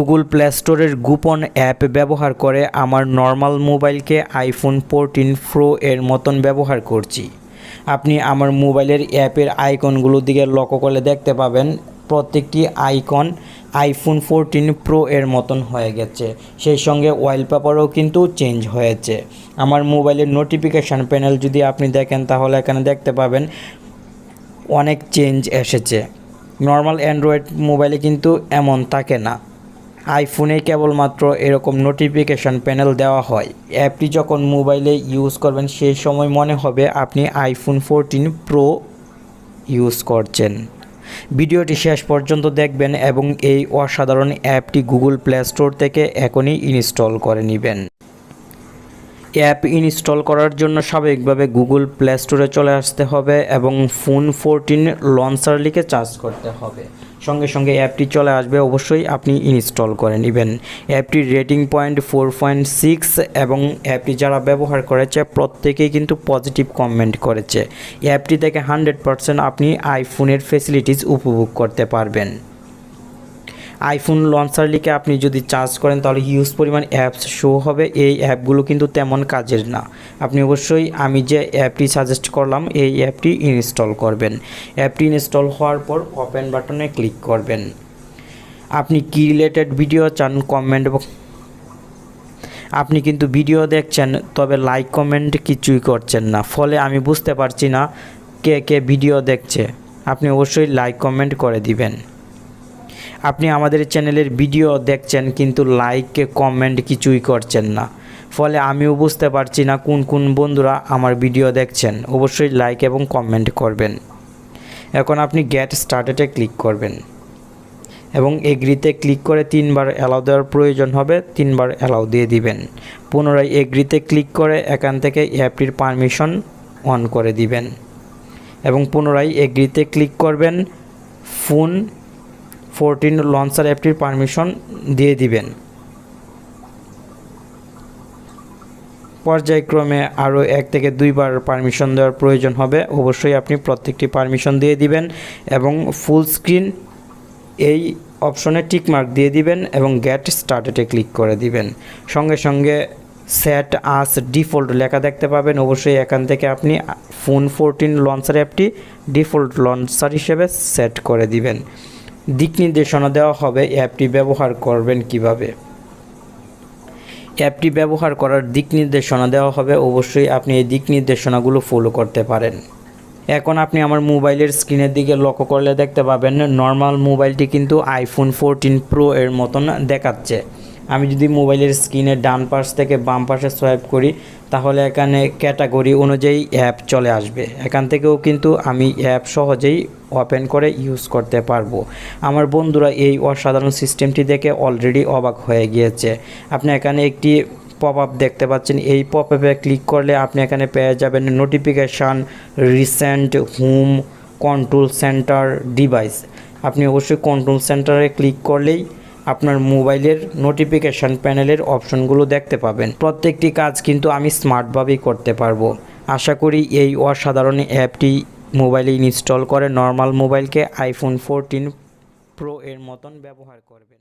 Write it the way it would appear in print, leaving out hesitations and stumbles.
Google play স্টোরের গোপন app ব্যবহার করে আমার নর্মাল মোবাইলকে আইফোন 14 প্রো এর মতন ব্যবহার করছি। আপনি আমার মোবাইলের অ্যাপের আইকনগুলোর দিকে লক্ষ্য করলে দেখতে পাবেন প্রত্যেকটি আইকন আইফোন 14 প্রো এর মতন হয়ে গেছে। সেই সঙ্গে ওয়ালপেপারও কিন্তু চেঞ্জ হয়েছে। আমার মোবাইলের নোটিফিকেশান প্যানেল যদি আপনি দেখেন তাহলে এখানে দেখতে পাবেন অনেক চেঞ্জ এসেছে। নর্মাল অ্যান্ড্রয়েড মোবাইলে কিন্তু এমন থাকে না, আইফোনে কেবলমাত্র এরকম নোটিফিকেশান প্যানেল দেওয়া হয়। অ্যাপটি যখন মোবাইলে ইউজ করবেন সেই সময় মনে হবে আপনি আইফোন 14 প্রো ইউজ করছেন। ভিডিওটি শেষ পর্যন্ত দেখবেন এবং এই অসাধারণ অ্যাপটি গুগল প্লে স্টোর থেকে এখনই ইনস্টল করে নেবেন। অ্যাপ ইনস্টল করার জন্য স্বাভাবিকভাবে গুগল প্লে স্টোরে চলে আসতে হবে এবং ফোন 14 লঞ্চার লিখে চার্জ করতে হবে। সঙ্গে সঙ্গে অ্যাপটি চলে আসবে, অবশ্যই আপনি ইনস্টল করে নেবেন। অ্যাপটির রেটিং পয়েন্ট 4.6 এবং অ্যাপটি যারা ব্যবহার করেছে প্রত্যেকেই কিন্তু পজিটিভ কমেন্ট করেছে। অ্যাপটি থেকে 100% আপনি আইফোনের ফেসিলিটিস উপভোগ করতে পারবেন। আইফোন লঞ্চার লিখে আপনি যদি চার্জ করেন তাহলে হিউজ পরিমাণ অ্যাপস শো হবে। এই অ্যাপগুলো কিন্তু তেমন কাজের না। আপনি অবশ্যই আমি যে অ্যাপটি সাজেস্ট করলাম এই অ্যাপটি ইনস্টল করবেন। অ্যাপটি ইনস্টল হওয়ার পর ওপেন বাটনে ক্লিক করবেন। আপনি কি রিলেটেড ভিডিও চান কমেন্ট, আপনি কিন্তু ভিডিও দেখছেন তবে লাইক কমেন্ট কিছুই করছেন না, ফলে আমি বুঝতে পারছি না কে কে ভিডিও দেখছে। আপনি অবশ্যই লাইক কমেন্ট করে দিবেন। আপনি আমাদের চ্যানেলের ভিডিও দেখছেন কিন্তু লাইক কমেন্ট কিছুই করছেন না, ফলে আমিও বুঝতে পারছি না কোন কোন বন্ধুরা আমার ভিডিও দেখছেন। অবশ্যই লাইক এবং কমেন্ট করবেন। এখন আপনি গেট স্টার্টেডে ক্লিক করবেন এবং এগ্রিতে ক্লিক করে 3 বার অ্যালাউ দেওয়ার প্রয়োজন হবে, 3 বার অ্যালাউ দিয়ে দিবেন। পুনরায় এগ্রিতে ক্লিক করে এখান থেকে অ্যাপটির পারমিশন অন করে দিবেন এবং পুনরায় এগ্রিতে ক্লিক করবেন। ফোন 14 লঞ্চার অ্যাপটির পারমিশন দিয়ে দিবেন। পর্যায়ক্রমে আরও 1 থেকে 2 বার পারমিশন দেওয়ার প্রয়োজন হবে। অবশ্যই আপনি প্রত্যেকটি পারমিশন দিয়ে দিবেন এবং ফুল স্ক্রিন এই অপশনে টিকমার্ক দিয়ে দিবেন এবং গেট স্টার্টেডে ক্লিক করে দিবেন। সঙ্গে সঙ্গে সেট আস ডিফল্ট লেখা দেখতে পাবেন। অবশ্যই এখান থেকে আপনি ফোন 14 লঞ্চার অ্যাপটি ডিফল্ট লঞ্চার হিসেবে সেট করে দিবেন। দিক নির্দেশনা দেওয়া হবে অ্যাপটি ব্যবহার করবেন কিভাবে। অ্যাপটি ব্যবহার করার দিক নির্দেশনা দেওয়া হবে, অবশ্যই আপনি এই দিক নির্দেশনাগুলো ফলো করতে পারেন। এখন আপনি আমার মোবাইলের স্ক্রিনের দিকে লক্ষ্য করলে দেখতে পাবেন নর্মাল মোবাইলটি কিন্তু আইফোন 14 প্রো এর মতন দেখাচ্ছে। আমি যদি মোবাইলের স্ক্রিনের ডান পাশ থেকে বাম পাশে সোয়াইপ করি তাহলে এখানে ক্যাটাগরি অনুযায়ী অ্যাপ চলে আসবে। এখান থেকেও কিন্তু আমি অ্যাপ সহজেই ওপেন করে ইউজ করতে পারবো। আমার বন্ধুরা এই অসাধারণ সিস্টেমটি দেখে অলরেডি অবাক হয়ে গিয়েছে। আপনি এখানে একটি পপ আপ দেখতে পাচ্ছেন। এই পপ আপে ক্লিক করলে আপনি এখানে পেয়ে যাবেন notification, recent, home, control centre, device. আপনি অবশ্যই কন্ট্রোল সেন্টারে ক্লিক করলেই আপনার মোবাইলের নোটিফিকেশান প্যানেলের অপশনগুলো দেখতে পাবেন। প্রত্যেকটি কাজ কিন্তু আমি স্মার্টভাবেই করতে পারবো। আশা করি এই অসাধারণ অ্যাপটি মোবাইলে ইনস্টল করে নর্মাল মোবাইলকে আইফোন 14 প্রো এর মতন ব্যবহার করবেন।